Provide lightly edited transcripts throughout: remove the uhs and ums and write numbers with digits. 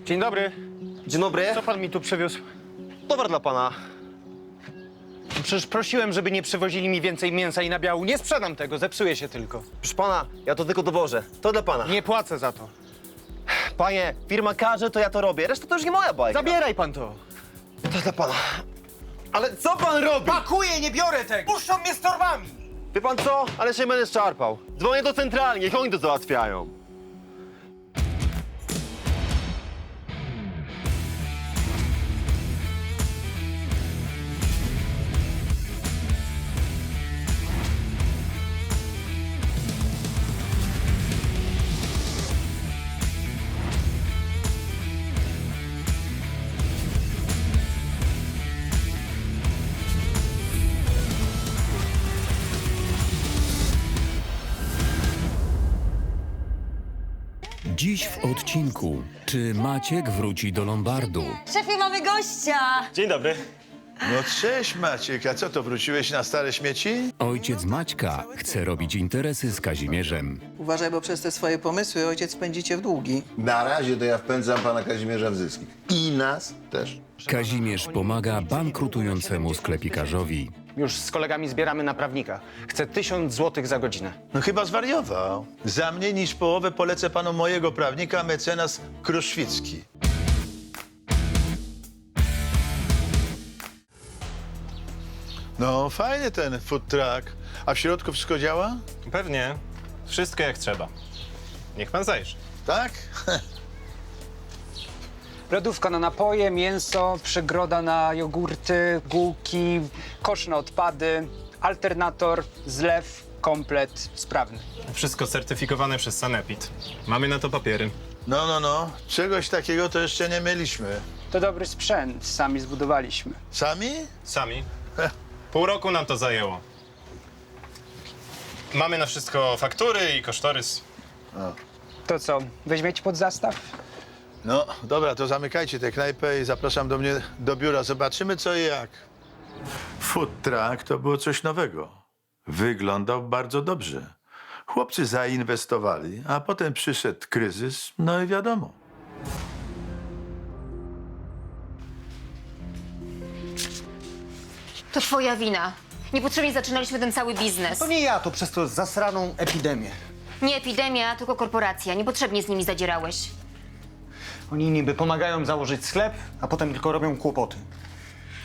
Dzień dobry. Dzień dobry. Co pan mi tu przywiózł? Towar dla pana. Przecież prosiłem, żeby nie przywozili mi więcej mięsa i nabiału. Nie sprzedam tego, zepsuje się tylko. Proszę pana, ja to tylko dowożę. To dla pana. Nie płacę za to. Panie, firma każe, to ja to robię. Reszta to już nie moja bajka. Zabieraj pan to. To dla pana. Ale co pan robi? Pakuję, nie biorę tego. Puszczą mnie z torbami. Wie pan co? Ale się będę szarpał. Dzwonię do centralni, niech oni to załatwiają. Dziś w odcinku. Czy Maciek wróci do Lombardu? Szefie, mamy gościa! Dzień dobry. No cześć Maciek, a co to, wróciłeś na stare śmieci? Ojciec Maćka chce robić interesy z Kazimierzem. Uważaj, bo przez te swoje pomysły ojciec pędzicie w długi. Na razie to ja wpędzam pana Kazimierza w zyski. I nas też. Kazimierz pomaga bankrutującemu sklepikarzowi. Już z kolegami zbieramy na prawnika. Chcę 1000 złotych za godzinę. No chyba zwariował. Za mniej niż połowę polecę panu mojego prawnika, mecenas Kruszwicki. No fajny ten food truck. A w środku wszystko działa? Pewnie. Wszystko jak trzeba. Niech pan zajrzy. Tak? Lodówka na napoje, mięso, przygroda na jogurty, bułki, kosz na odpady, alternator, zlew, komplet sprawny. Wszystko certyfikowane przez Sanepid. Mamy na to papiery. No. Czegoś takiego to jeszcze nie mieliśmy. To dobry sprzęt, sami zbudowaliśmy. Sami? Sami. Pół roku nam to zajęło. Mamy na wszystko faktury i kosztorys. To co, weźmiecie pod zastaw? No, dobra, to zamykajcie tę knajpę i zapraszam do mnie do biura. Zobaczymy co i jak. Food truck to było coś nowego. Wyglądał bardzo dobrze. Chłopcy zainwestowali, a potem przyszedł kryzys, no i wiadomo. To twoja wina. Niepotrzebnie zaczynaliśmy ten cały biznes. To nie ja, to przez to zasraną epidemię. Nie epidemia, tylko korporacja. Niepotrzebnie z nimi zadzierałeś. Oni niby pomagają założyć sklep, a potem tylko robią kłopoty.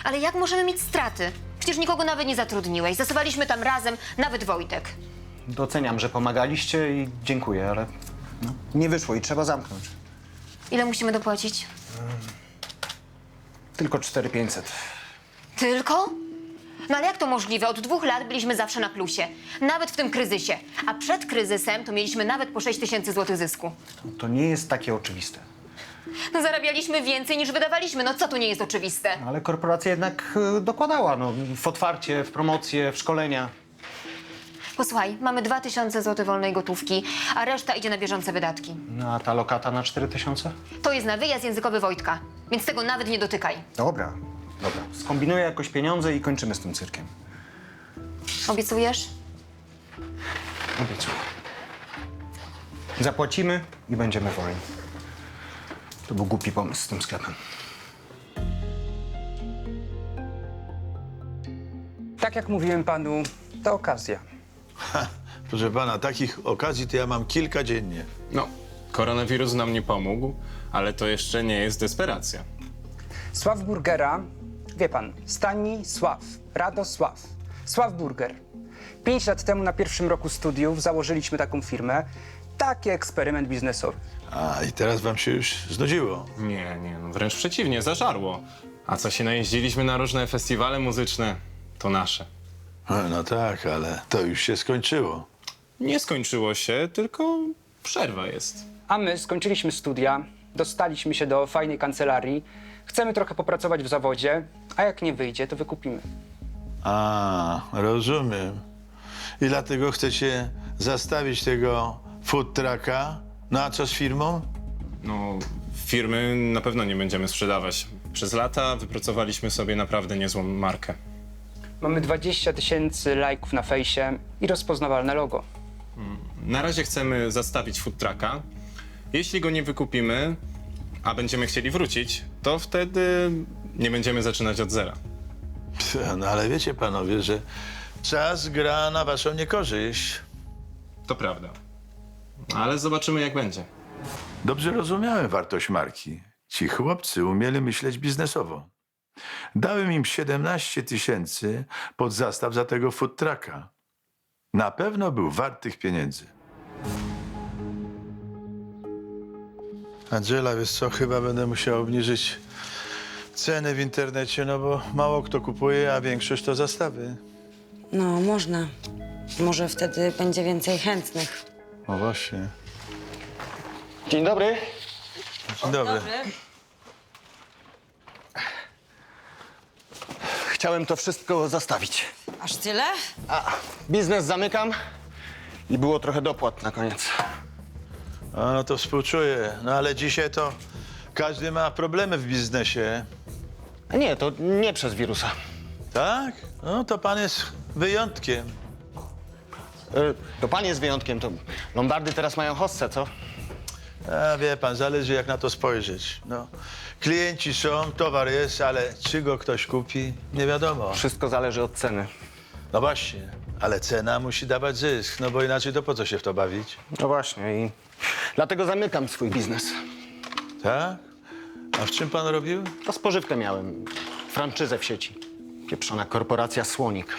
Ale jak możemy mieć straty? Przecież nikogo nawet nie zatrudniłeś. Zasuwaliśmy tam razem, nawet Wojtek. Doceniam, że pomagaliście i dziękuję, ale no, nie wyszło i trzeba zamknąć. Ile musimy dopłacić? Tylko 4500. Tylko? No ale jak to możliwe? Od 2 lat byliśmy zawsze na plusie. Nawet w tym kryzysie. A przed kryzysem to mieliśmy nawet po 6000 złotych zysku. To nie jest takie oczywiste. No zarabialiśmy więcej niż wydawaliśmy. No co tu nie jest oczywiste? Ale korporacja jednak dokładała, no, w otwarcie, w promocje, w szkolenia. Posłuchaj, mamy 2000 złotych wolnej gotówki, a reszta idzie na bieżące wydatki. No a ta lokata na 4000? To jest na wyjazd językowy Wojtka, więc tego nawet nie dotykaj. Dobra. Skombinuję jakoś pieniądze i kończymy z tym cyrkiem. Obiecujesz? Obiecuję. Zapłacimy i będziemy wolni. To był głupi pomysł z tym sklepem. Tak jak mówiłem panu, to okazja. Proszę pana, takich okazji to ja mam kilka dziennie. No, koronawirus nam nie pomógł, ale to jeszcze nie jest desperacja. Sław Burgera, wie pan, Stanisław, Radosław, Sław Burger. 5 lat temu na pierwszym roku studiów założyliśmy taką firmę. Taki eksperyment biznesowy. A, i teraz wam się już znudziło. Nie, no wręcz przeciwnie, zażarło. A co się najeździliśmy na różne festiwale muzyczne, to nasze. No tak, ale to już się skończyło. Nie skończyło się, tylko przerwa jest. A my skończyliśmy studia, dostaliśmy się do fajnej kancelarii, chcemy trochę popracować w zawodzie, a jak nie wyjdzie, to wykupimy. A, rozumiem. I dlatego chcecie zastawić tego food trucka? No a co z firmą? No, firmy na pewno nie będziemy sprzedawać. Przez lata wypracowaliśmy sobie naprawdę niezłą markę. Mamy 20 000 lajków na fejsie i rozpoznawalne logo. Na razie chcemy zastawić food trucka. Jeśli go nie wykupimy, a będziemy chcieli wrócić, to wtedy nie będziemy zaczynać od zera. No ale wiecie panowie, że czas gra na waszą niekorzyść. To prawda. Ale zobaczymy, jak będzie. Dobrze rozumiałem wartość marki. Ci chłopcy umieli myśleć biznesowo. Dałem im 17 000 pod zastaw za tego food trucka. Na pewno był wart tych pieniędzy. Angela, wiesz co, chyba będę musiał obniżyć ceny w internecie, no bo mało kto kupuje, a większość to zastawy. No, można. Może wtedy będzie więcej chętnych. No właśnie. Dzień dobry. Dzień dobry. Chciałem to wszystko zostawić. Aż tyle? Biznes zamykam i było trochę dopłat na koniec. A, no to współczuję. No ale dzisiaj to każdy ma problemy w biznesie. A nie, to nie przez wirusa. Tak? No to pan jest wyjątkiem. To pan jest wyjątkiem, to Lombardy teraz mają hossę, co? A wie pan, zależy jak na to spojrzeć. No, klienci są, towar jest, ale czy go ktoś kupi, nie wiadomo. Wszystko zależy od ceny. No właśnie, ale cena musi dawać zysk, no bo inaczej to po co się w to bawić? No właśnie i dlatego zamykam swój biznes. Tak? A w czym pan robił? To spożywkę miałem, franczyzę w sieci. Pieprzona korporacja Słonik.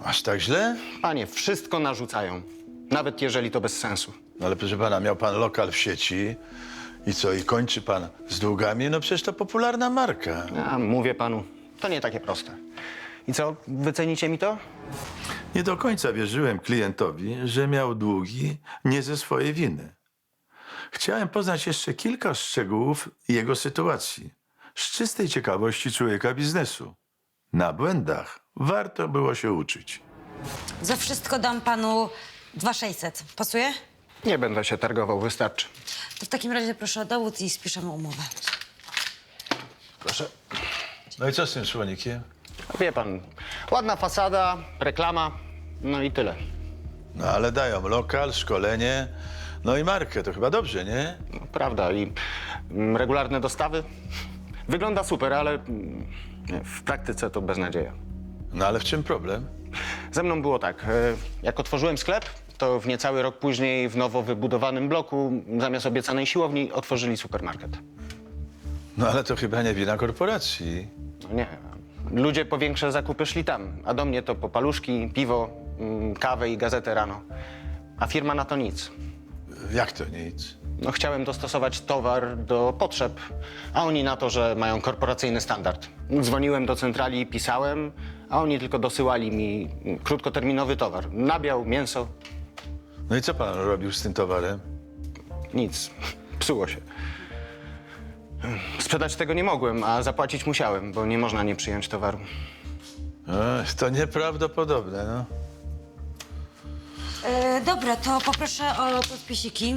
Aż tak źle? Panie, wszystko narzucają, nawet jeżeli to bez sensu. No ale proszę pana, miał pan lokal w sieci i co, i kończy pan z długami? No przecież to popularna marka. A mówię panu, to nie takie proste. I co, wycenicie mi to? Nie do końca wierzyłem klientowi, że miał długi nie ze swojej winy. Chciałem poznać jeszcze kilka szczegółów jego sytuacji. Z czystej ciekawości człowieka biznesu. Na błędach warto było się uczyć. Za wszystko dam panu 2600. Pasuje? Nie będę się targował, wystarczy. To w takim razie proszę o dowód i spiszemy umowę. Proszę. No i co z tym Słonikiem? Wie pan, ładna fasada, reklama, no i tyle. No ale dają lokal, szkolenie, no i markę. To chyba dobrze, nie? No, prawda, i regularne dostawy. Wygląda super, ale nie, w praktyce to beznadzieja. No ale w czym problem? Ze mną było tak, jak otworzyłem sklep, to w niecały rok później w nowo wybudowanym bloku zamiast obiecanej siłowni otworzyli supermarket. No ale to chyba nie wina korporacji. No nie, ludzie po większe zakupy szli tam, a do mnie to po paluszki, piwo, kawę i gazetę rano. A firma na to nic. Jak to nic? No chciałem dostosować towar do potrzeb, a oni na to, że mają korporacyjny standard. Dzwoniłem do centrali i pisałem, a oni tylko dosyłali mi krótkoterminowy towar. Nabiał, mięso, No i co pan robił z tym towarem? nic. Psuło się. Sprzedać tego nie mogłem, a zapłacić musiałem, bo nie można nie przyjąć towaru. Ech, to nieprawdopodobne, no. Dobra, to poproszę o podpisiki.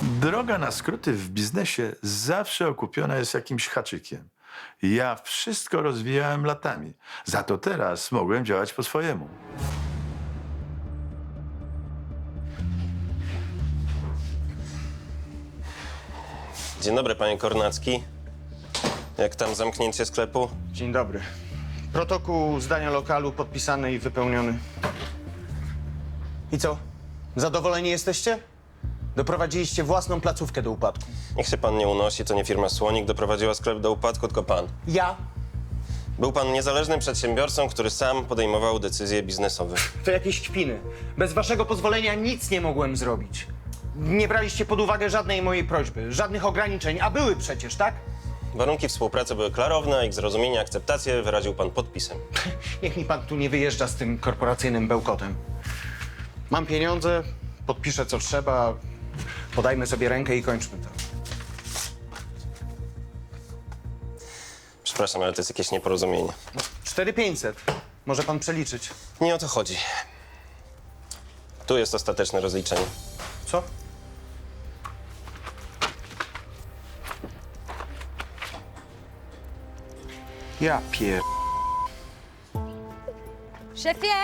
Droga na skróty w biznesie zawsze okupiona jest jakimś haczykiem. Ja wszystko rozwijałem latami. Za to teraz mogłem działać po swojemu. Dzień dobry, panie Kornacki. Jak tam zamknięcie sklepu? Dzień dobry. Protokół zdania lokalu podpisany i wypełniony. I co? Zadowoleni jesteście? Doprowadziliście własną placówkę do upadku. Niech się pan nie unosi, to nie firma Słonik doprowadziła sklep do upadku, tylko pan. Ja? Był pan niezależnym przedsiębiorcą, który sam podejmował decyzje biznesowe. To jakieś kpiny. Bez waszego pozwolenia nic nie mogłem zrobić. Nie braliście pod uwagę żadnej mojej prośby, żadnych ograniczeń, a były przecież, tak? Warunki współpracy były klarowne, a ich zrozumienie, akceptację wyraził pan podpisem. Niech mi pan tu nie wyjeżdża z tym korporacyjnym bełkotem. Mam pieniądze, podpiszę co trzeba, podajmy sobie rękę i kończmy to. Przepraszam, ale to jest jakieś nieporozumienie. 4500. Może pan przeliczyć. Nie o to chodzi. Tu jest ostateczne rozliczenie. Co? Ja pier... Szefie?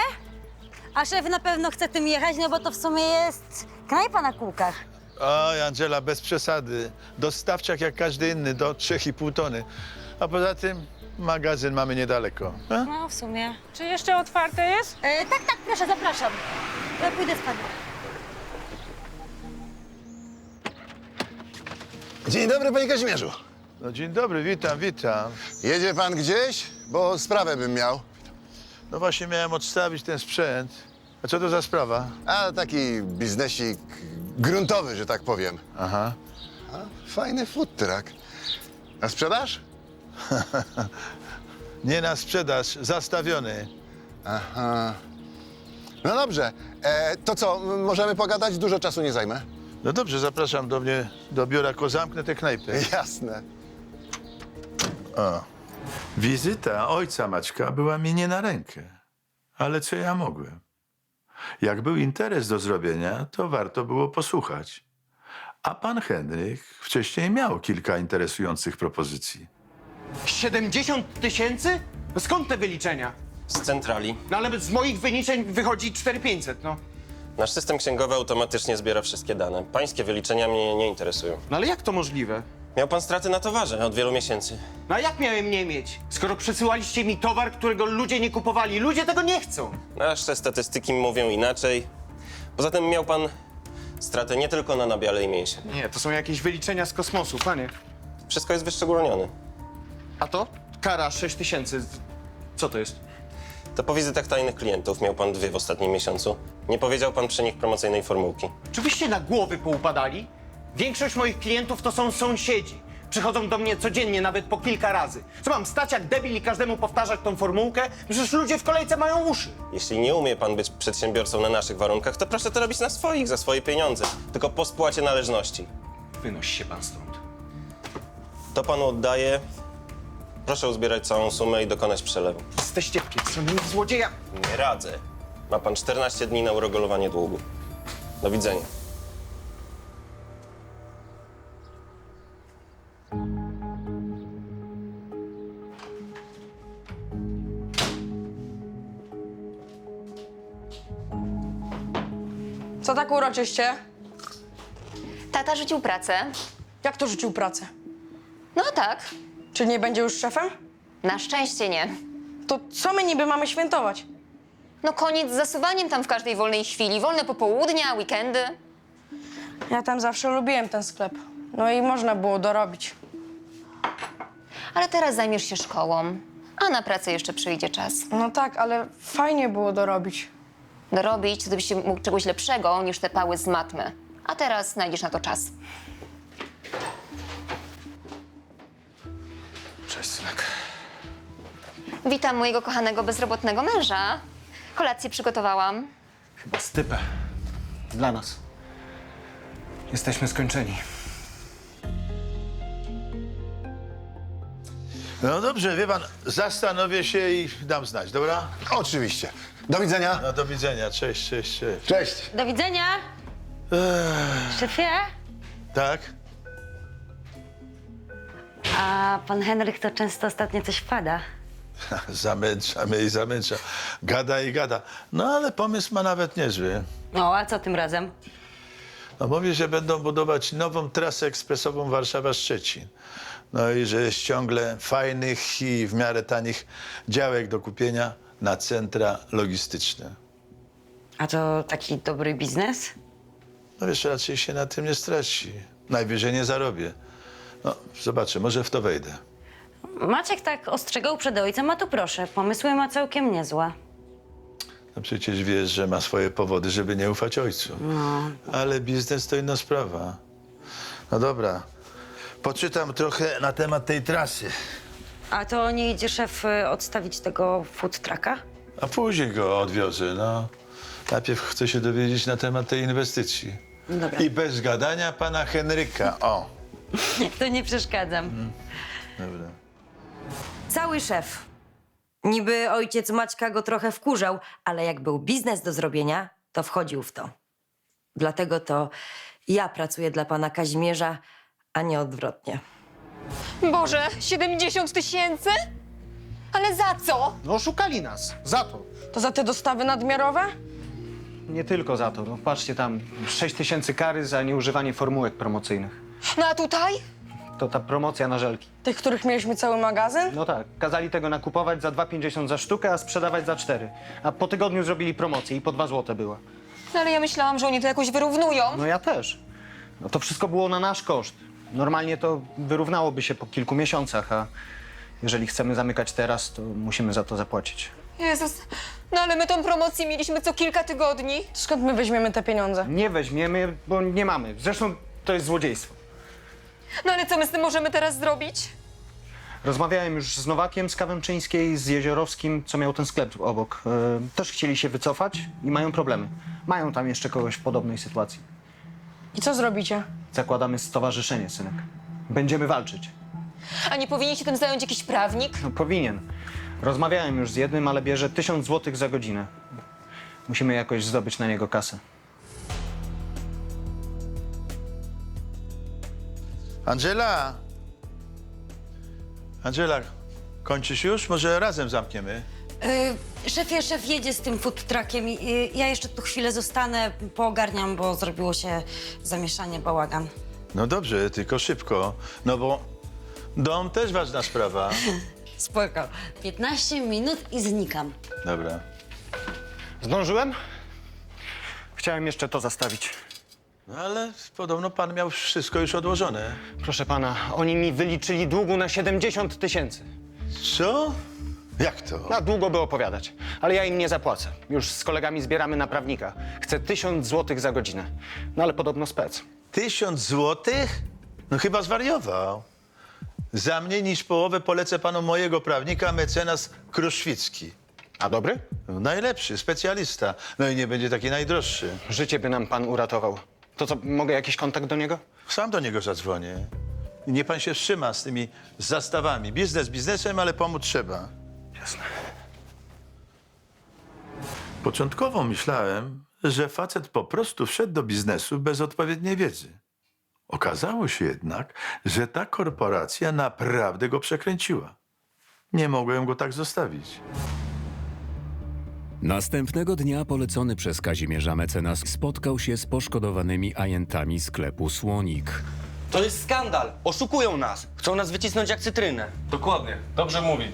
A szef na pewno chce tym jechać, no bo to w sumie jest knajpa na kółkach. Oj, Angela, bez przesady. Dostawczak jak każdy inny, do 3,5 tony. A poza tym magazyn mamy niedaleko. A? No, w sumie. Czy jeszcze otwarte jest? Tak, proszę, zapraszam. Ja pójdę z panem. Dzień dobry, panie Kazimierzu. No dzień dobry, witam, witam. Jedzie pan gdzieś? Bo sprawę bym miał. No właśnie miałem odstawić ten sprzęt. A co to za sprawa? A taki biznesik gruntowy, że tak powiem. Aha. A, fajny food truck. Na sprzedaż? Nie na sprzedaż, zastawiony. Aha. No dobrze. To co, możemy pogadać? Dużo czasu nie zajmę. No dobrze, zapraszam do mnie do biura, tylko zamknę tę knajpę. Jasne. O. Wizyta ojca Maćka była mi nie na rękę. Ale co ja mogłem? Jak był interes do zrobienia, to warto było posłuchać. A pan Henryk wcześniej miał kilka interesujących propozycji. 70 000? No skąd te wyliczenia? Z centrali. No ale z moich wyliczeń wychodzi 4500, no. Nasz system księgowy automatycznie zbiera wszystkie dane. Pańskie wyliczenia mnie nie interesują. No ale jak to możliwe? Miał pan straty na towarze od wielu miesięcy. No a jak miałem nie mieć, skoro przesyłaliście mi towar, którego ludzie nie kupowali? Ludzie tego nie chcą. Nasze statystyki mówią inaczej. Poza tym miał pan stratę nie tylko na nabiale i mięsie. Nie, to są jakieś wyliczenia z kosmosu, panie. Wszystko jest wyszczególnione. A to? Kara 6000. Co to jest? To po wizytach tajnych klientów miał pan 2 w ostatnim miesiącu. Nie powiedział pan przy nich promocyjnej formułki. Czy wyście na głowy poupadali? Większość moich klientów to są sąsiedzi. Przychodzą do mnie codziennie, nawet po kilka razy. Co mam stać jak debil i każdemu powtarzać tą formułkę? Przecież ludzie w kolejce mają uszy. Jeśli nie umie pan być przedsiębiorcą na naszych warunkach, to proszę to robić na swoich, za swoje pieniądze. Tylko po spłacie należności. Wynoś się pan stąd. To panu oddaję. Proszę uzbierać całą sumę i dokonać przelewu. Jesteście pieprzonymi złodzieja. Nie radzę. Ma pan 14 dni na uregulowanie długu. Do widzenia. Co tak uroczyście? Tata rzucił pracę. Jak to rzucił pracę? No tak, Czy nie będzie już szefem? na szczęście nie. To co my niby mamy świętować? No koniec z zasuwaniem tam w każdej wolnej chwili. Wolne popołudnia, weekendy. Ja tam zawsze lubiłem ten sklep. No i można było dorobić. Ale teraz zajmiesz się szkołą, a na pracę jeszcze przyjdzie czas. No tak, ale fajnie było dorobić. Dorobić, to gdybyś mógł czegoś lepszego niż te pały z matmy. A teraz znajdziesz na to czas. Cześć, synek. Witam mojego kochanego bezrobotnego męża. Kolację przygotowałam. Chyba stypę. Dla nas. Jesteśmy skończeni. No dobrze, wie pan, zastanowię się i dam znać, dobra? Oczywiście. Do widzenia. No do widzenia, cześć, cześć, cześć. Cześć. Do widzenia. Szefie? Tak? A pan Henryk to często ostatnio coś wpada. Zamęcza mnie i zamęcza. Gada i gada. No ale pomysł ma nawet niezły. No, a co tym razem? No mówi, że będą budować nową trasę ekspresową Warszawa-Szczecin. No i że jest ciągle fajnych i w miarę tanich działek do kupienia na centra logistyczne. A to taki dobry biznes? No wiesz, raczej się na tym nie straci. Najwyżej nie zarobię. No, zobaczę, może w to wejdę. Maciek tak ostrzegał przed ojcem, a tu proszę, pomysły ma całkiem niezłe. No przecież wiesz, że ma swoje powody, żeby nie ufać ojcu. No. Ale biznes to inna sprawa. No dobra, poczytam trochę na temat tej trasy, A to nie idzie szef odstawić tego food trucka? a później go odwiozę, no. Najpierw chcę się dowiedzieć na temat tej inwestycji. Dobra. I bez gadania pana Henryka, o. To nie przeszkadzam. Dobra. Cały szef. Niby ojciec Maćka go trochę wkurzał, ale jak był biznes do zrobienia, to wchodził w to. Dlatego to ja pracuję dla pana Kazimierza, a nie odwrotnie. Boże, 70 000? Ale za co? No oszukali nas. Za to. To za te dostawy nadmiarowe? nie tylko za to. No, patrzcie tam, 6 000 kary za nieużywanie formułek promocyjnych. No a tutaj? To ta promocja na żelki. Tych, których mieliśmy cały magazyn? No tak, kazali tego nakupować za 2,50 za sztukę, a sprzedawać za 4. A po tygodniu zrobili promocję i po 2 złote była. No ale ja myślałam, że oni to jakoś wyrównują. No ja też. No to wszystko było na nasz koszt. Normalnie to wyrównałoby się po kilku miesiącach, a jeżeli chcemy zamykać teraz, to musimy za to zapłacić. Jezus, no ale my tą promocję mieliśmy co kilka tygodni. Skąd my weźmiemy te pieniądze? Nie weźmiemy, bo nie mamy. Zresztą to jest złodziejstwo. No ale co my z tym możemy teraz zrobić? Rozmawiałem już z Nowakiem z Kawęczyńskiej, z Jeziorowskim, co miał ten sklep obok. Też chcieli się wycofać i mają problemy. Mają tam jeszcze kogoś w podobnej sytuacji. I co zrobicie? Zakładamy stowarzyszenie, synek. Będziemy walczyć. A nie powinien się tym zająć jakiś prawnik? No powinien. Rozmawiałem już z jednym, ale bierze 1000 złotych za godzinę. Musimy jakoś zdobyć na niego kasę. Angela! Angela, kończysz już? Może razem zamkniemy? Szefie, szef jedzie z tym food truckiem. Ja jeszcze tu chwilę zostanę, poogarniam, bo zrobiło się zamieszanie, bałagan. No dobrze, tylko szybko. No bo dom też ważna sprawa. Spoko. 15 minut i znikam. Dobra. Zdążyłem? Chciałem jeszcze to zastawić. No ale podobno pan miał wszystko już odłożone. Proszę pana, oni mi wyliczyli długu na 70 000. Co? Jak to? Na długo by opowiadać, ale ja im nie zapłacę. Już z kolegami zbieramy na prawnika. Chcę 1000 złotych za godzinę. No ale podobno spec. 1000 złotych? No chyba zwariował. Za mniej niż połowę polecę panu mojego prawnika, mecenas Kruszwicki. A dobry? No, najlepszy, specjalista. No i nie będzie taki najdroższy. Życie by nam pan uratował. To co, mogę jakiś kontakt do niego? Sam do niego zadzwonię. I niech pan się wstrzyma z tymi zastawami. Biznes biznesem, ale pomóc trzeba. Jasne. Początkowo myślałem, że facet po prostu wszedł do biznesu bez odpowiedniej wiedzy. Okazało się jednak, że ta korporacja naprawdę go przekręciła. Nie mogłem go tak zostawić. Następnego dnia polecony przez Kazimierza mecenas spotkał się z poszkodowanymi ajentami sklepu Słonik. To jest skandal. Oszukują nas. Chcą nas wycisnąć jak cytrynę. Dokładnie, dobrze mówi.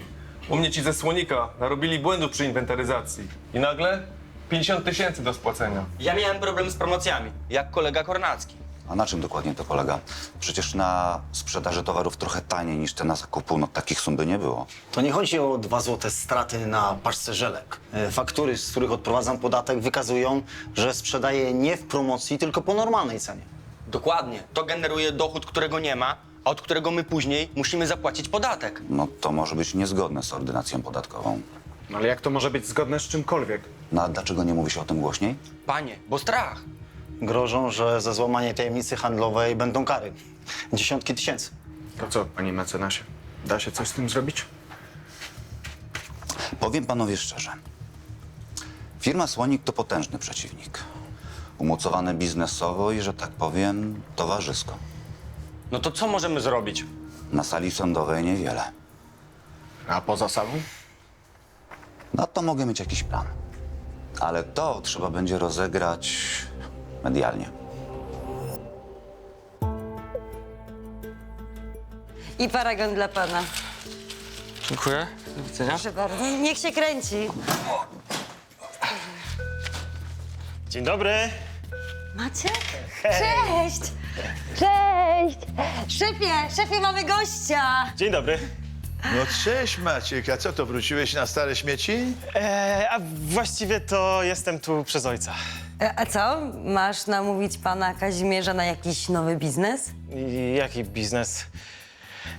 U mnie ci ze Słonika narobili błędów przy inwentaryzacji. I nagle 50 000 do spłacenia. Ja miałem problem z promocjami, jak kolega Kornacki. A na czym dokładnie to polega? Przecież na sprzedaży towarów trochę taniej niż te na zakupu, no takich sum by nie było. To nie chodzi o 2 złote straty na paczce żelek. Faktury, z których odprowadzam podatek, wykazują, że sprzedaję nie w promocji, tylko po normalnej cenie. Dokładnie. To generuje dochód, którego nie ma, a od którego my później musimy zapłacić podatek. No to może być niezgodne z ordynacją podatkową. No ale jak to może być zgodne z czymkolwiek? No a dlaczego nie mówi się o tym głośniej? Panie, bo strach. Grożą, że za złamanie tajemnicy handlowej będą kary. Dziesiątki tysięcy. To co, panie mecenasie? Da się coś z tym zrobić? Powiem panowie szczerze. Firma Słonik to potężny przeciwnik. Umocowany biznesowo i, że tak powiem, towarzysko. No to co możemy zrobić? Na sali sądowej niewiele. A poza salą? No to mogę mieć jakiś plan. Ale to trzeba będzie rozegrać medialnie. I paragon dla pana. Dziękuję. Do widzenia. Proszę bardzo. Niech się kręci. Dzień dobry. Macie? Cześć! Cześć! Szefie, mamy gościa! Dzień dobry. No cześć Maciek, a co to, wróciłeś na stare śmieci? A właściwie to jestem tu przez ojca. A co? Masz namówić pana Kazimierza na jakiś nowy biznes? Jaki biznes?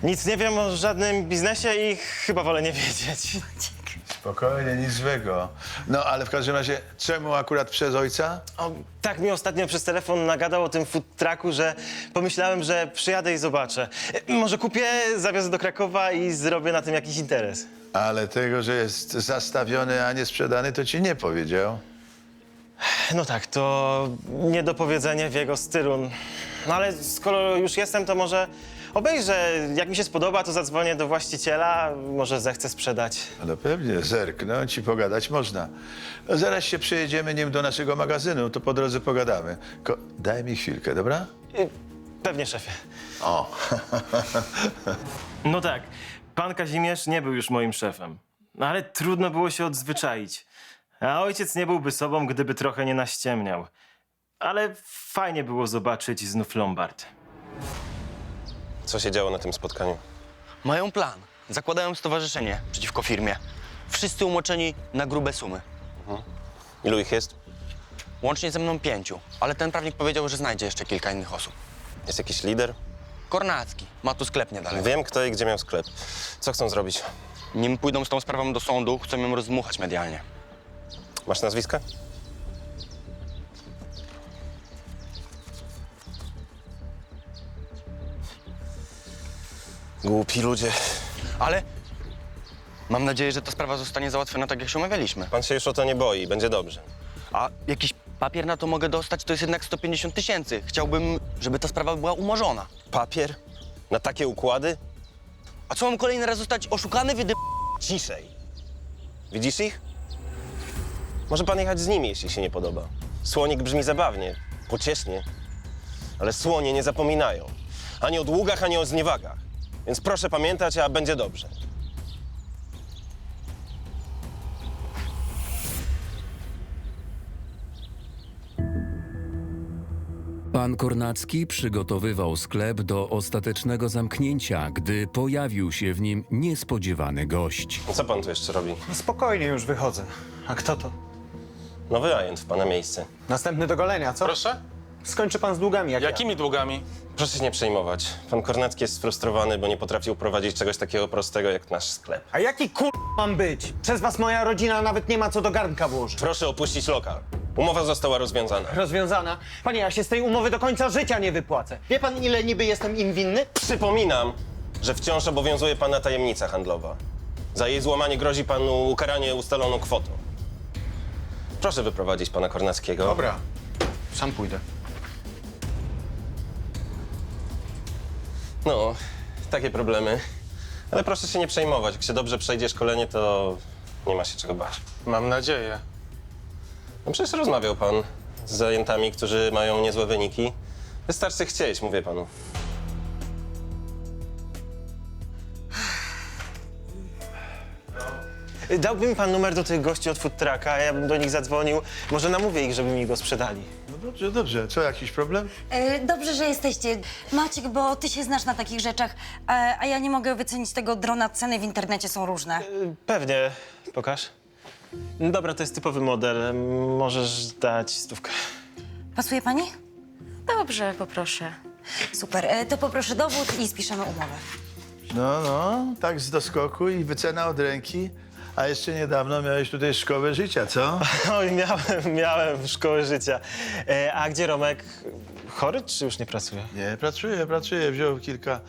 Nic nie wiem o żadnym biznesie i chyba wolę nie wiedzieć. Spokojnie, nic złego. No ale w każdym razie, czemu akurat przez ojca? O, tak mi ostatnio przez telefon nagadał o tym food trucku, że pomyślałem, że przyjadę i zobaczę. Może kupię, zawiozę do Krakowa i zrobię na tym jakiś interes. Ale tego, że jest zastawiony, a nie sprzedany, to ci nie powiedział. No tak, to niedopowiedzenie w jego stylu. No ale skoro już jestem, to może obejrzę. Jak mi się spodoba, to zadzwonię do właściciela, może zechce sprzedać. No pewnie, zerknąć i pogadać można. No, zaraz się przejedziemy nim do naszego magazynu, to po drodze pogadamy. Daj mi chwilkę, dobra? Pewnie, szefie. O. No tak, pan Kazimierz nie był już moim szefem. No ale trudno było się odzwyczaić. A ojciec nie byłby sobą, gdyby trochę nie naściemniał. Ale fajnie było zobaczyć znów Lombard. Co się działo na tym spotkaniu? Mają plan. Zakładają stowarzyszenie przeciwko firmie. Wszyscy umoczeni na grube sumy. Ilu ich jest? Łącznie ze mną 5, ale ten prawnik powiedział, że znajdzie jeszcze kilka innych osób. Jest jakiś lider? Kornacki. Ma tu sklep niedaleko. Wiem, kto i gdzie miał sklep. Co chcą zrobić? Nim pójdą z tą sprawą do sądu, chcą ją rozdmuchać medialnie. Masz nazwiska? Głupi ludzie. Ale mam nadzieję, że ta sprawa zostanie załatwiona tak, jak się umawialiśmy. Pan się już o to nie boi, będzie dobrze. A jakiś papier na to mogę dostać, to jest jednak 150 000. Chciałbym, żeby ta sprawa była umorzona. Papier? Na takie układy? A co, mam kolejny raz zostać oszukany? Ciszej. Widzisz ich? Może pan jechać z nimi, jeśli się nie podoba. Słonik brzmi zabawnie, pociesznie, ale słonie nie zapominają. Ani o długach, ani o zniewagach. Więc proszę pamiętać, a będzie dobrze. Pan Kornacki przygotowywał sklep do ostatecznego zamknięcia, gdy pojawił się w nim niespodziewany gość. Co pan tu jeszcze robi? No spokojnie, już wychodzę. A kto to? Nowy agent w pana miejsce. Następny do golenia, co? Proszę? Skończy pan z długami, jak Jakimi długami? Proszę się nie przejmować. Pan Kornacki jest sfrustrowany, bo nie potrafił prowadzić czegoś takiego prostego jak nasz sklep. A jaki mam być? Przez was moja rodzina nawet nie ma co do garnka włożyć. Proszę opuścić lokal. Umowa została rozwiązana. Rozwiązana? Panie, ja się z tej umowy do końca życia nie wypłacę. Wie pan, ile niby jestem im winny? Przypominam, że wciąż obowiązuje pana tajemnica handlowa. Za jej złamanie grozi panu ukaranie ustaloną kwotą. Proszę wyprowadzić pana Kornackiego. Dobra, sam pójdę. No, takie problemy. Ale proszę się nie przejmować. Jak się dobrze przejdzie szkolenie, to nie ma się czego bać. Mam nadzieję. No przecież rozmawiał pan z zajętami, którzy mają niezłe wyniki. Wystarczy chcieć, mówię panu. Dałby mi pan numer do tych gości od food trucka, a ja bym do nich zadzwonił. Może namówię ich, żeby mi go sprzedali. No dobrze, dobrze. Co, jakiś problem? Dobrze, że jesteście. Maciek, bo ty się znasz na takich rzeczach, a ja nie mogę wycenić tego drona. Ceny w internecie są różne. Pewnie. Pokaż. No dobra, to jest typowy model. Możesz dać 100. Pasuje pani? Dobrze, poproszę. Super. To poproszę dowód i spiszemy umowę. No, tak z doskoku i wycena od ręki. A jeszcze niedawno miałeś tutaj szkołę życia, co? Oj, miałem szkołę życia. A gdzie Romek? Chory czy już nie pracuje? Nie, pracuje. Wziął kilka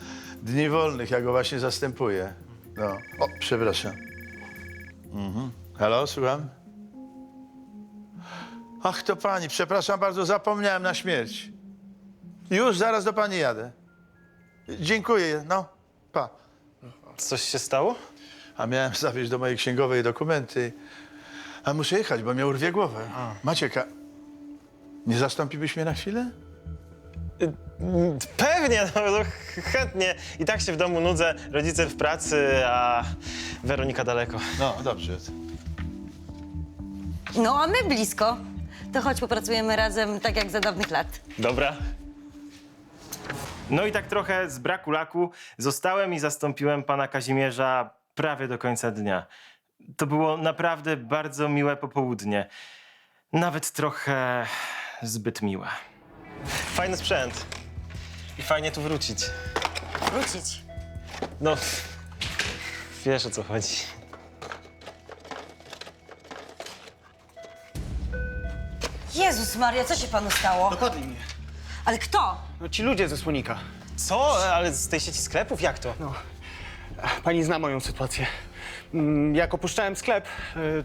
dni wolnych, ja go właśnie zastępuję. No. O, przepraszam. Halo, słucham? Ach, to pani, przepraszam bardzo, zapomniałem na śmierć. Już, zaraz do pani jadę. Dziękuję, no, pa. Coś się stało? A miałem zawieźć do mojej księgowej dokumenty. A muszę jechać, bo mnie urwie głowę. Maciek, a nie zastąpiłbyś mnie na chwilę? Pewnie, no, chętnie. I tak się w domu nudzę, rodzice w pracy, a Weronika daleko. No, dobrze. No, a my blisko. To chodź, popracujemy razem, tak jak za dawnych lat. Dobra. No i tak trochę z braku laku zostałem i zastąpiłem pana Kazimierza prawie do końca dnia. To było naprawdę bardzo miłe popołudnie. Nawet trochę zbyt miłe. Fajny sprzęt. I fajnie tu wrócić. Wrócić. No, wiesz o co chodzi. Jezus Maria, co się panu stało? Dopadli mnie. Ale kto? No ci ludzie ze Słonika. Co? Ale z tej sieci sklepów? Jak to? No, pani zna moją sytuację. Jak opuszczałem sklep,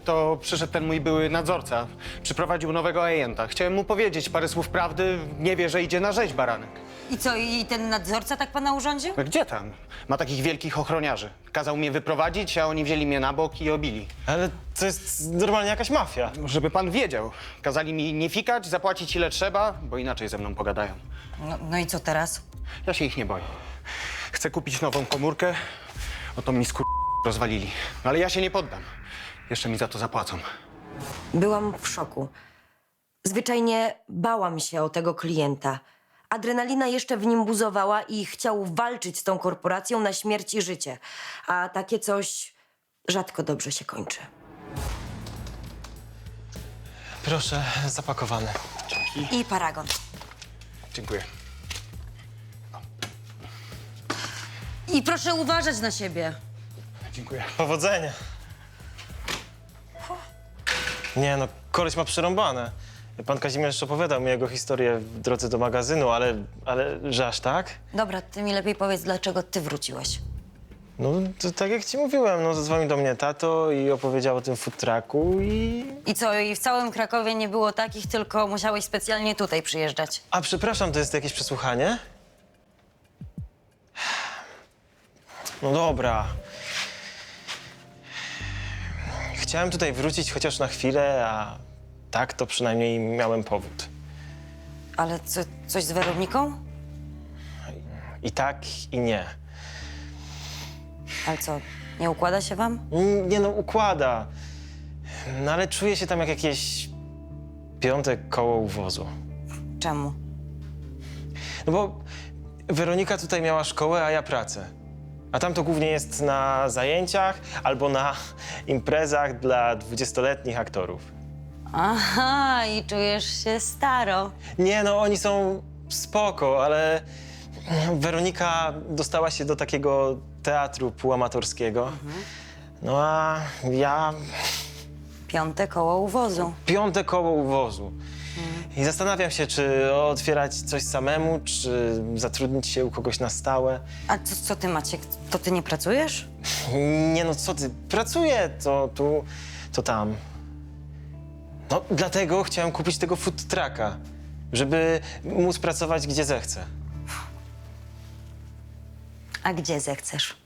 to przyszedł ten mój były nadzorca. Przyprowadził nowego agenta. Chciałem mu powiedzieć parę słów prawdy. Nie wie, że idzie na rzeź baranek. I co, i ten nadzorca tak pana urządził? No gdzie tam? Ma takich wielkich ochroniarzy. Kazał mnie wyprowadzić, a oni wzięli mnie na bok i obili. Ale to jest normalnie jakaś mafia. Żeby pan wiedział. Kazali mi nie fikać, zapłacić ile trzeba, bo inaczej ze mną pogadają. No i co teraz? Ja się ich nie boję. Chcę kupić nową komórkę, oto mi rozwalili. No ale ja się nie poddam. Jeszcze mi za to zapłacą. Byłam w szoku. Zwyczajnie bałam się o tego klienta. Adrenalina jeszcze w nim buzowała i chciał walczyć z tą korporacją na śmierć i życie. A takie coś rzadko dobrze się kończy. Proszę, zapakowane. I paragon. Dziękuję. I proszę uważać na siebie. Dziękuję. Powodzenia. Nie no, koleś ma przerąbane. Pan Kazimierz opowiadał mi jego historię w drodze do magazynu, ale że aż tak? Dobra, ty mi lepiej powiedz, dlaczego ty wróciłeś. No, to tak jak ci mówiłem, no zadzwonił do mnie tato i opowiedział o tym food trucku I co, i w całym Krakowie nie było takich, tylko musiałeś specjalnie tutaj przyjeżdżać? A przepraszam, to jest jakieś przesłuchanie? No dobra. Chciałem tutaj wrócić chociaż na chwilę, a tak to przynajmniej miałem powód. Ale coś z Weroniką? I tak, i nie. Ale co, nie układa się wam? Nie no, układa. No ale czuję się tam jak jakieś piąte koło u wozu. Czemu? No bo Weronika tutaj miała szkołę, a ja pracę. A tam to głównie jest na zajęciach albo na imprezach dla 20-letnich aktorów. Aha, i czujesz się staro. Nie no, oni są spoko, ale Weronika dostała się do takiego teatru półamatorskiego. No a ja... Piąte koło u wozu. Piąte koło u wozu. I zastanawiam się, czy otwierać coś samemu, czy zatrudnić się u kogoś na stałe. A co ty, Maciek, to ty nie pracujesz? Nie no, co ty, pracuję, to tu, to tam. No, dlatego chciałem kupić tego food trucka, żeby móc pracować gdzie zechcę. A gdzie zechcesz?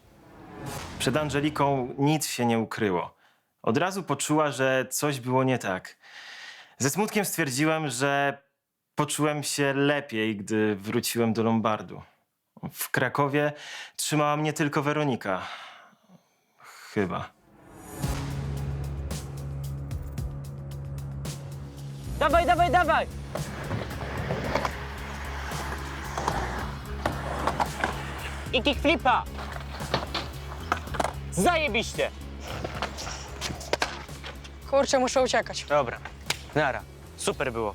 Przed Angeliką nic się nie ukryło. Od razu poczuła, że coś było nie tak. Ze smutkiem stwierdziłem, że poczułem się lepiej, gdy wróciłem do Lombardu. W Krakowie trzymała mnie tylko Weronika. Chyba. Dawaj, dawaj, dawaj! I kickflipa! Zajebiście! Kurczę, muszę uciekać. Dobra, nara. Super było.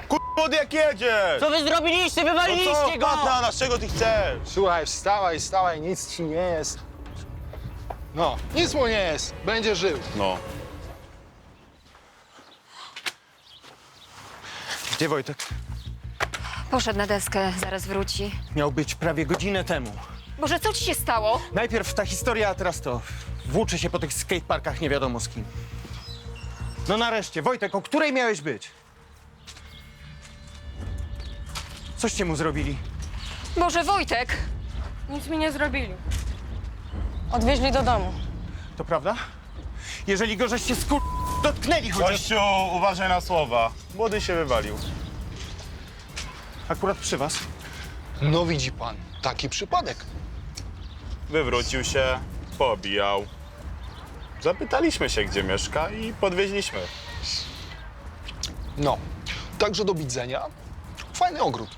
Kurwa, jak jedziesz? Co wy zrobiliście? Wywaliliście go! Patna, czego ty chcesz? Słuchaj, wstawaj, nic ci nie jest. No, nic mu nie jest, będzie żył. No. Gdzie Wojtek? Poszedł na deskę, zaraz wróci. Miał być prawie godzinę temu. Boże, co ci się stało? Najpierw ta historia, a teraz to. Włóczy się po tych skateparkach nie wiadomo z kim. No nareszcie, Wojtek, o której miałeś być? Coście mu zrobili? Boże, Wojtek! Nic mi nie zrobili. Odwieźli do domu. To prawda? Jeżeli go żeście dotknęli chociaż... Kościu, uważaj na słowa. Młody się wywalił. Akurat przy was. No widzi pan, taki przypadek. Wywrócił się, pobijał. Zapytaliśmy się, gdzie mieszka i podwieźliśmy. No, także do widzenia. Fajny ogród.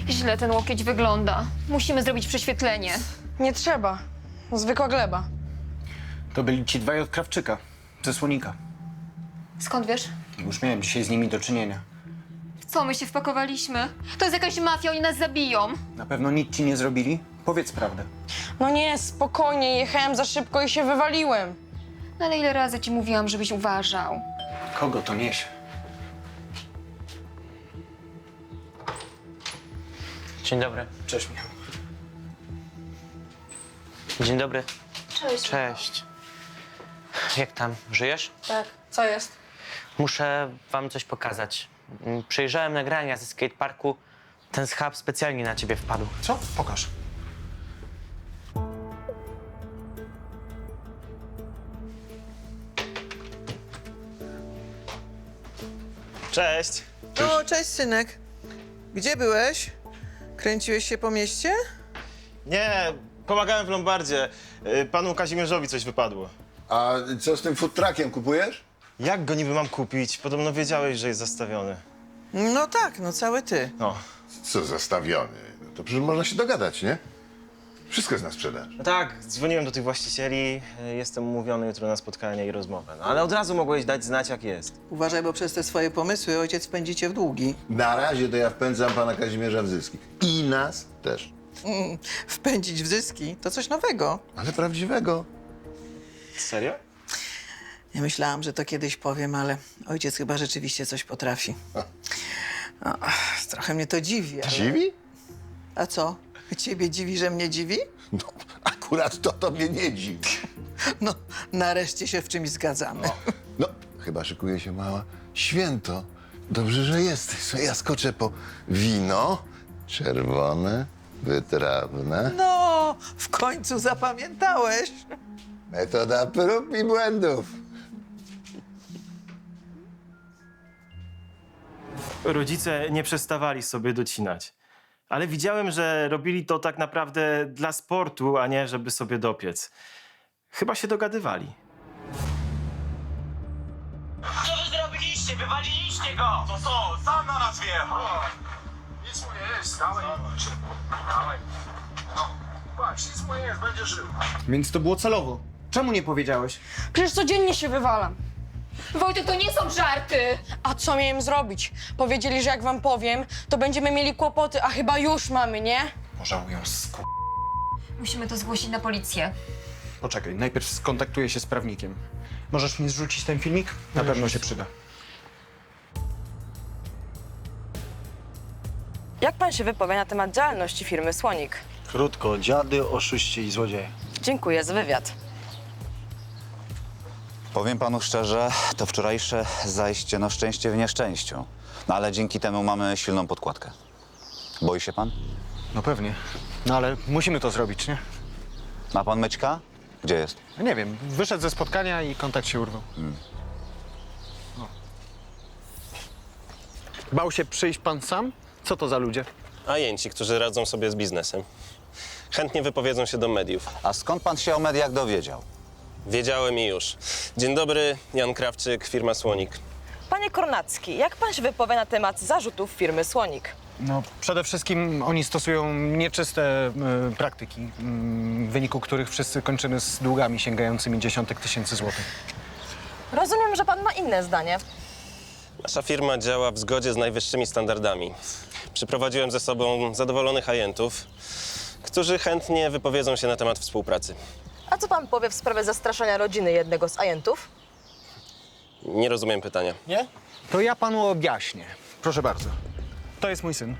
Źle ten łokieć wygląda. Musimy zrobić prześwietlenie. Nie trzeba. Zwykła gleba. To byli ci dwaj od Krawczyka, ze Słonika. Skąd wiesz? Już miałem dzisiaj z nimi do czynienia. W co my się wpakowaliśmy? To jest jakaś mafia, oni nas zabiją. Na pewno nic ci nie zrobili? Powiedz prawdę. No nie, spokojnie, jechałem za szybko i się wywaliłem. No ale ile razy ci mówiłam, żebyś uważał? Kogo to niesie? Dzień dobry. Cześć, Michał. Dzień dobry. Cześć. Cześć. Jak tam? Żyjesz? Tak, co jest? Muszę wam coś pokazać. Przejrzałem nagrania ze skateparku. Ten schab specjalnie na ciebie wpadł. Co? Pokaż. Cześć. O, cześć, synek. Gdzie byłeś? Kręciłeś się po mieście? Nie, pomagałem w Lombardzie. Panu Kazimierzowi coś wypadło. A co z tym food truckiem, kupujesz? Jak go niby mam kupić? Podobno wiedziałeś, że jest zastawiony. No tak, no cały ty. No. Co zastawiony? No to przecież można się dogadać, nie? Wszystko jest na sprzedaż. No tak, dzwoniłem do tych właścicieli. Jestem umówiony jutro na spotkanie i rozmowę. No, ale od razu mogłeś dać znać, jak jest. Uważaj, bo przez te swoje pomysły ojciec pędzi cię w długi. Na razie to ja wpędzam pana Kazimierza w zyski. I nas też. Wpędzić w zyski to coś nowego. Ale prawdziwego. Serio? Ja myślałam, że to kiedyś powiem, ale ojciec chyba rzeczywiście coś potrafi. No, trochę mnie to dziwi. Ale... Dziwi? A co? Ciebie dziwi, że mnie dziwi? No, akurat to mnie nie dziwi. No, nareszcie się w czymś zgadzamy. No, chyba szykuje się mała święto. Dobrze, że jesteś. Ja skoczę po wino czerwone, wytrawne. No, w końcu zapamiętałeś. Metoda prób i błędów. Rodzice nie przestawali sobie docinać. Ale widziałem, że robili to tak naprawdę dla sportu, a nie żeby sobie dopiec. Chyba się dogadywali. Co wy zrobiliście? Wywaliliście go! To co? Sam na nas wjechał! Nic mu nie jest, stałej. Dawaj. No, patrz, nic mu nie jest, będzie żył. Więc to było celowo. Czemu nie powiedziałeś? Przecież codziennie się wywalam. Wojtek, to nie są żarty! A co miałem zrobić? Powiedzieli, że jak wam powiem, to będziemy mieli kłopoty, a chyba już mamy, nie? Pożałują Musimy to zgłosić na policję. Poczekaj, najpierw skontaktuję się z prawnikiem. Możesz mi zrzucić ten filmik? Na pewno się przyda. Jak pan się wypowie na temat działalności firmy Słonik? Krótko, dziady, oszuści i złodzieje. Dziękuję za wywiad. Powiem panu szczerze, to wczorajsze zajście, no szczęście w nieszczęściu. No ale dzięki temu mamy silną podkładkę. Boi się pan? No pewnie. No ale musimy to zrobić, nie? Ma pan Myćka? Gdzie jest? No nie wiem, wyszedł ze spotkania i kontakt się urwał. No. Bał się przyjść pan sam? Co to za ludzie? Ajenci, którzy radzą sobie z biznesem. Chętnie wypowiedzą się do mediów. A skąd pan się o mediach dowiedział? Wiedziałem i już. Dzień dobry, Jan Krawczyk, firma Słonik. Panie Kornacki, jak pan się wypowie na temat zarzutów firmy Słonik? No, przede wszystkim oni stosują nieczyste praktyki, w wyniku których wszyscy kończymy z długami sięgającymi dziesiątek tysięcy złotych. Rozumiem, że pan ma inne zdanie. Nasza firma działa w zgodzie z najwyższymi standardami. Przyprowadziłem ze sobą zadowolonych ajentów, którzy chętnie wypowiedzą się na temat współpracy. A co pan powie w sprawie zastraszania rodziny jednego z ajentów? Nie rozumiem pytania. Nie? To ja panu objaśnię. Proszę bardzo. To jest mój syn,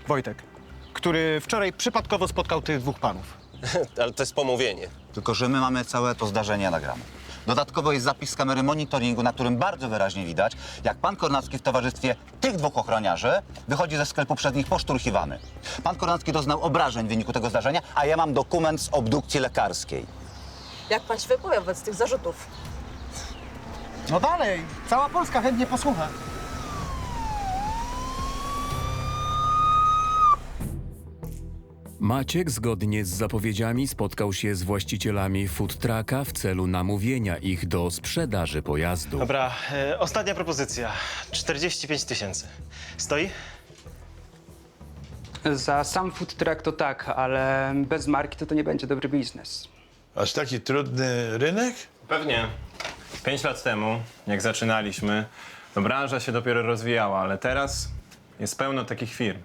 Wojtek, który wczoraj przypadkowo spotkał tych dwóch panów. Ale to jest pomówienie. Tylko że my mamy całe to zdarzenie nagrane. Dodatkowo jest zapis z kamery monitoringu, na którym bardzo wyraźnie widać, jak pan Kornacki w towarzystwie tych dwóch ochroniarzy wychodzi ze sklepu przed nich poszturchiwany. Pan Kornacki doznał obrażeń w wyniku tego zdarzenia, a ja mam dokument z obdukcji lekarskiej. Jak pan się wypowie wobec tych zarzutów? No dalej, cała Polska chętnie posłucha. Maciek zgodnie z zapowiedziami spotkał się z właścicielami food trucka w celu namówienia ich do sprzedaży pojazdu. Dobra, ostatnia propozycja. 45 000. Stoi? Za sam food truck to tak, ale bez marki to nie będzie dobry biznes. Aż taki trudny rynek? Pewnie. 5 lat temu, jak zaczynaliśmy, to branża się dopiero rozwijała, ale teraz jest pełno takich firm.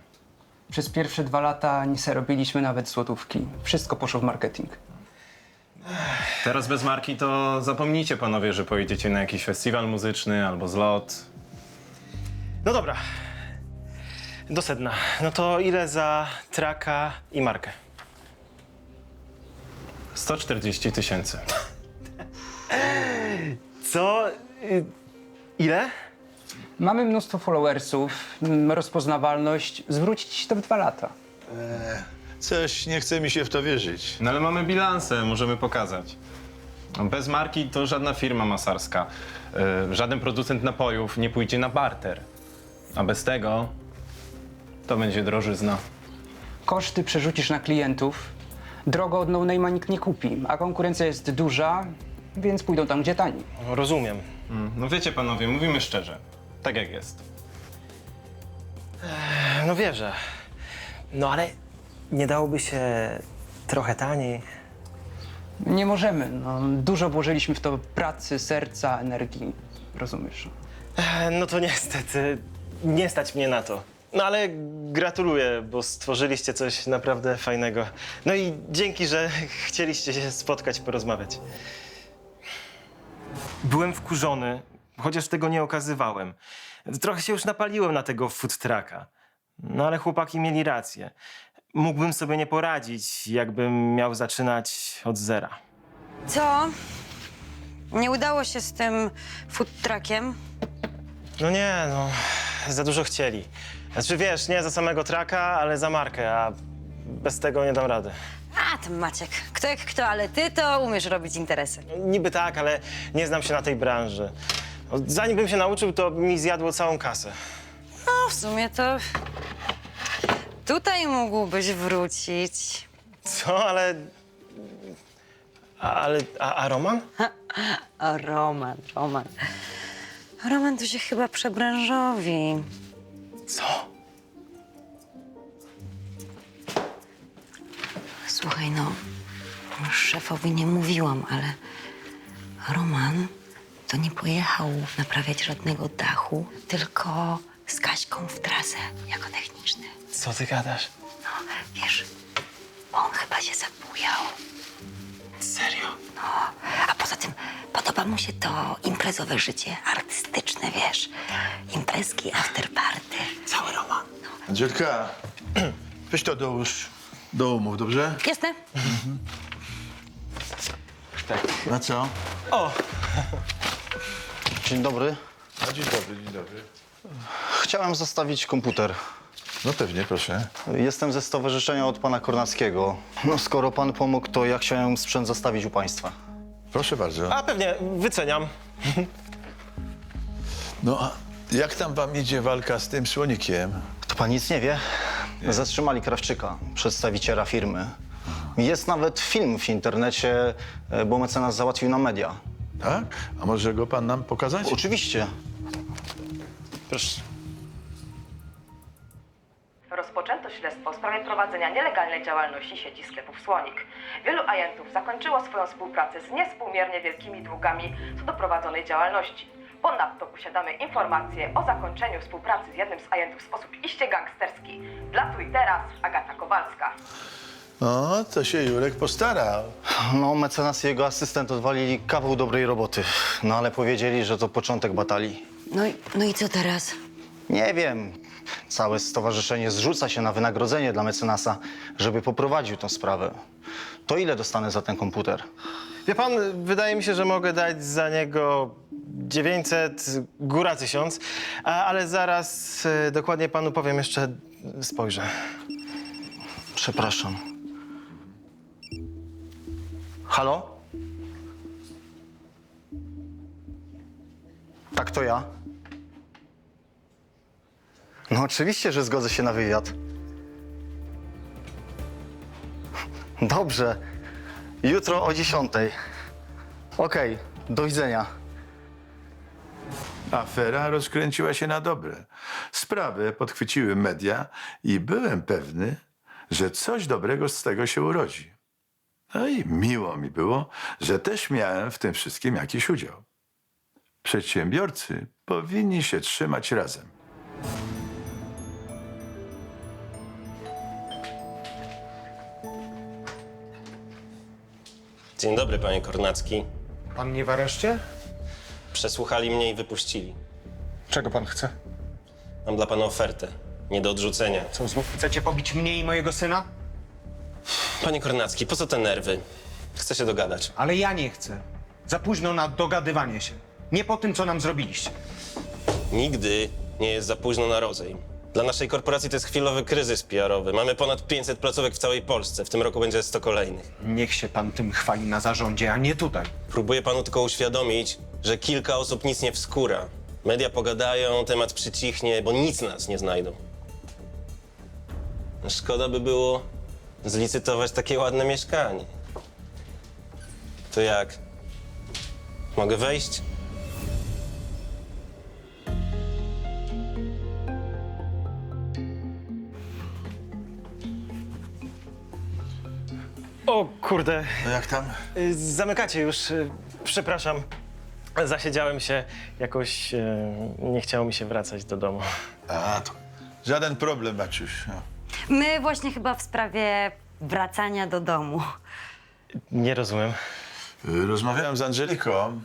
Przez pierwsze 2 lata nie zarobiliśmy nawet złotówki. Wszystko poszło w marketing. Teraz bez marki to zapomnijcie panowie, że pojedziecie na jakiś festiwal muzyczny albo zlot. No dobra. Do sedna. No to ile za traka i markę? 140 000. Co? Ile? Mamy mnóstwo followersów, rozpoznawalność. Zwrócić to w 2 lata. Coś nie chce mi się w to wierzyć. No ale mamy bilanse, możemy pokazać. Bez marki to żadna firma masarska, żaden producent napojów nie pójdzie na barter. A bez tego to będzie drożyzna. Koszty przerzucisz na klientów. Drogo od no-name'a nikt nie kupi, a konkurencja jest duża, więc pójdą tam, gdzie taniej. Rozumiem. No wiecie panowie, mówimy szczerze, tak jak jest. No wierzę. No ale nie dałoby się trochę taniej? Nie możemy. No, dużo włożyliśmy w to pracy, serca, energii. Rozumiesz? No to niestety, nie stać mnie na to. No ale gratuluję, bo stworzyliście coś naprawdę fajnego. No i dzięki, że chcieliście się spotkać, porozmawiać. Byłem wkurzony, chociaż tego nie okazywałem. Trochę się już napaliłem na tego food trucka. No ale chłopaki mieli rację. Mógłbym sobie nie poradzić, jakbym miał zaczynać od zera. Co? Nie udało się z tym food truckiem? No nie, no, za dużo chcieli. Znaczy wiesz, nie za samego traka, ale za markę, a bez tego nie dam rady. A, ten Maciek. Kto jak kto, ale ty to umiesz robić interesy. No, niby tak, ale nie znam się na tej branży. No, zanim bym się nauczył, to mi zjadło całą kasę. No, w sumie to... Tutaj mógłbyś wrócić. Co? Ale... A Roman? O, Roman. Roman tu się chyba przebranżowi. Co? Słuchaj, no, szefowi nie mówiłam, ale Roman to nie pojechał naprawiać żadnego dachu, tylko z Kaśką w trasę jako techniczny. Co ty gadasz? No, wiesz, on chyba się zabujał. Serio? No, a poza tym podoba mu się to imprezowe życie artystyczne, wiesz. Imprezki, afterparty. Cały Roman. Angelka, weź to dołóż do umów, dobrze? Jasne? Tak. Na co? O! Dzień dobry. A, dzień dobry, dzień dobry. Chciałem zostawić komputer. No pewnie, proszę. Jestem ze stowarzyszenia od pana Kornackiego. No skoro pan pomógł, to ja chciałem sprzęt zostawić u państwa. Proszę bardzo. A pewnie, wyceniam. No, a jak tam wam idzie walka z tym słonikiem? To pan nic nie wie? Zatrzymali Krawczyka, przedstawiciela firmy. Jest nawet film w internecie, bo mecenas załatwił nam media. Tak? A może go pan nam pokazać? Oczywiście. Proszę. Rozpoczęto śledztwo w sprawie prowadzenia nielegalnej działalności sieci sklepów Słonik. Wielu ajentów zakończyło swoją współpracę z niewspółmiernie wielkimi długami co do prowadzonej działalności. Ponadto posiadamy informacje o zakończeniu współpracy z jednym z ajentów w sposób iście gangsterski. Dla tu i teraz Agata Kowalska. O, to się Jurek postarał. No, mecenas i jego asystent odwalili kawał dobrej roboty. No, ale powiedzieli, że to początek batalii. No i co teraz? Nie wiem. Całe stowarzyszenie zrzuca się na wynagrodzenie dla mecenasa, żeby poprowadził tę sprawę. To ile dostanę za ten komputer? Wie pan, wydaje mi się, że mogę dać za niego 900, góra 1000, ale zaraz dokładnie panu powiem, jeszcze spojrzę. Przepraszam. Halo? Tak, to ja. No oczywiście, że zgodzę się na wywiad. Dobrze. Jutro o 10:00. Okej, do widzenia. Afera rozkręciła się na dobre. Sprawę podchwyciły media i byłem pewny, że coś dobrego z tego się urodzi. No i miło mi było, że też miałem w tym wszystkim jakiś udział. Przedsiębiorcy powinni się trzymać razem. Dzień dobry, panie Kornacki. Pan nie w areszcie? Przesłuchali mnie i wypuścili. Czego pan chce? Mam dla pana ofertę. Nie do odrzucenia. Co, znów chcecie pobić mnie i mojego syna? Panie Kornacki, po co te nerwy? Chcę się dogadać. Ale ja nie chcę. Za późno na dogadywanie się. Nie po tym, co nam zrobiliście. Nigdy nie jest za późno na rozejm. Dla naszej korporacji to jest chwilowy kryzys PR-owy. Mamy ponad 500 placówek w całej Polsce. W tym roku będzie 100 kolejnych. Niech się pan tym chwali na zarządzie, a nie tutaj. Próbuję panu tylko uświadomić, że kilka osób nic nie wskóra. Media pogadają, temat przycichnie, bo nic nas nie znajdą. Szkoda by było zlicytować takie ładne mieszkanie. To jak? Mogę wejść? O kurde. No jak tam? Zamykacie już. Przepraszam. Zasiedziałem się. Jakoś nie chciało mi się wracać do domu. A, to żaden problem, Maciuś. No. My właśnie chyba w sprawie wracania do domu. Nie rozumiem. Rozmawiałem z Angeliką.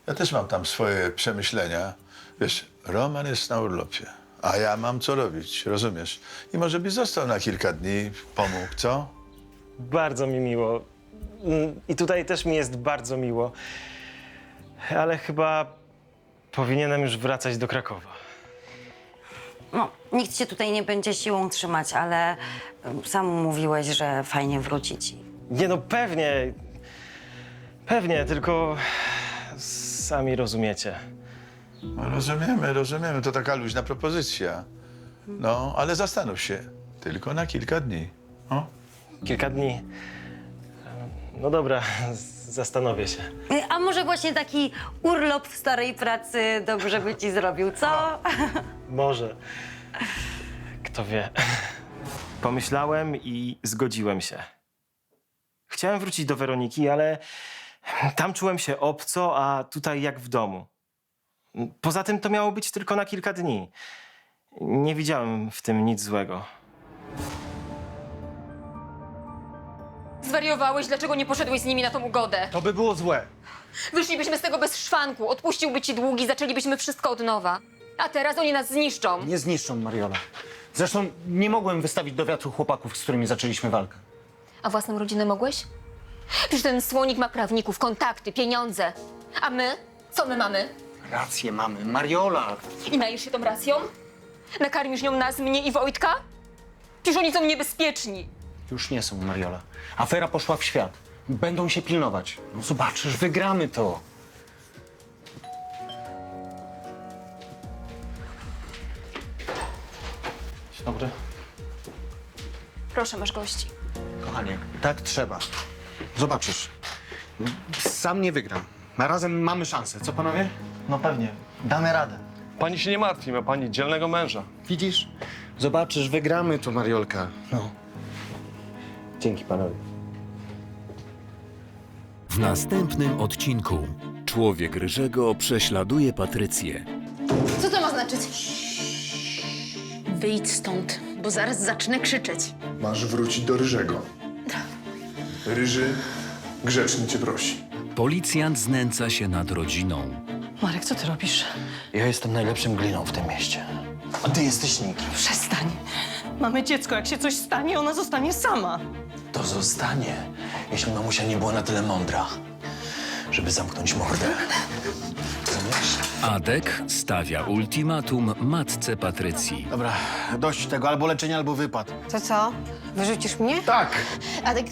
Ja też mam tam swoje przemyślenia. Wiesz, Roman jest na urlopie, a ja mam co robić, rozumiesz? I może byś został na kilka dni, pomógł, co? Bardzo mi miło. I tutaj też mi jest bardzo miło. Ale chyba powinienem już wracać do Krakowa. No, nikt cię tutaj nie będzie siłą trzymać, ale sam mówiłeś, że fajnie wrócić. Nie no, pewnie. Pewnie, tylko sami rozumiecie. No, rozumiemy, to taka luźna propozycja. No, ale zastanów się, tylko na kilka dni. O? Kilka dni. No dobra, zastanowię się. A może właśnie taki urlop w starej pracy dobrze by ci zrobił, co? Może. Kto wie. Pomyślałem i zgodziłem się. Chciałem wrócić do Weroniki, ale tam czułem się obco, a tutaj jak w domu. Poza tym to miało być tylko na kilka dni. Nie widziałem w tym nic złego. Zwariowałeś? Dlaczego nie poszedłeś z nimi na tą ugodę? To by było złe. Wyszlibyśmy z tego bez szwanku, odpuściłby ci długi, zaczęlibyśmy wszystko od nowa. A teraz oni nas zniszczą. Nie zniszczą, Mariola. Zresztą nie mogłem wystawić do wiatru chłopaków, z którymi zaczęliśmy walkę. A własną rodzinę mogłeś? Przecież ten słonik ma prawników, kontakty, pieniądze. A my? Co my mamy? Rację mamy, Mariola. I najesz się tą racją? Nakarmisz nią nas, mnie i Wojtka? Przecież oni są niebezpieczni. Już nie są, Mariola. Afera poszła w świat. Będą się pilnować. No zobaczysz, wygramy to. Dzień dobry. Proszę, masz gości. Kochanie, tak trzeba. Zobaczysz. Sam nie wygram. A razem mamy szansę. Co panowie? No pewnie, damy radę. Pani się nie martwi, ma pani dzielnego męża. Widzisz? Zobaczysz, wygramy to, Mariolka. No. Dzięki panowie. W następnym odcinku człowiek Ryżego prześladuje Patrycję. Co to ma znaczyć? Wyjdź stąd, bo zaraz zacznę krzyczeć. Masz wrócić do Ryżego. Ryży grzecznie cię prosi. Policjant znęca się nad rodziną. Marek, co ty robisz? Ja jestem najlepszym gliną w tym mieście. A ty jesteś nikim. Przestań. Mamy dziecko, jak się coś stanie, ona zostanie sama. To zostanie, jeśli mamusia nie była na tyle mądra, żeby zamknąć mordę. Rozumiesz? Adek stawia ultimatum matce Patrycji. Dobra, dość tego, albo leczenia, albo wypad. To co? Wyrzucisz mnie? Tak! Adek,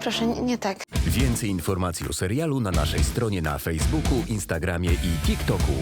proszę, nie tak. Więcej informacji o serialu na naszej stronie na Facebooku, Instagramie i TikToku.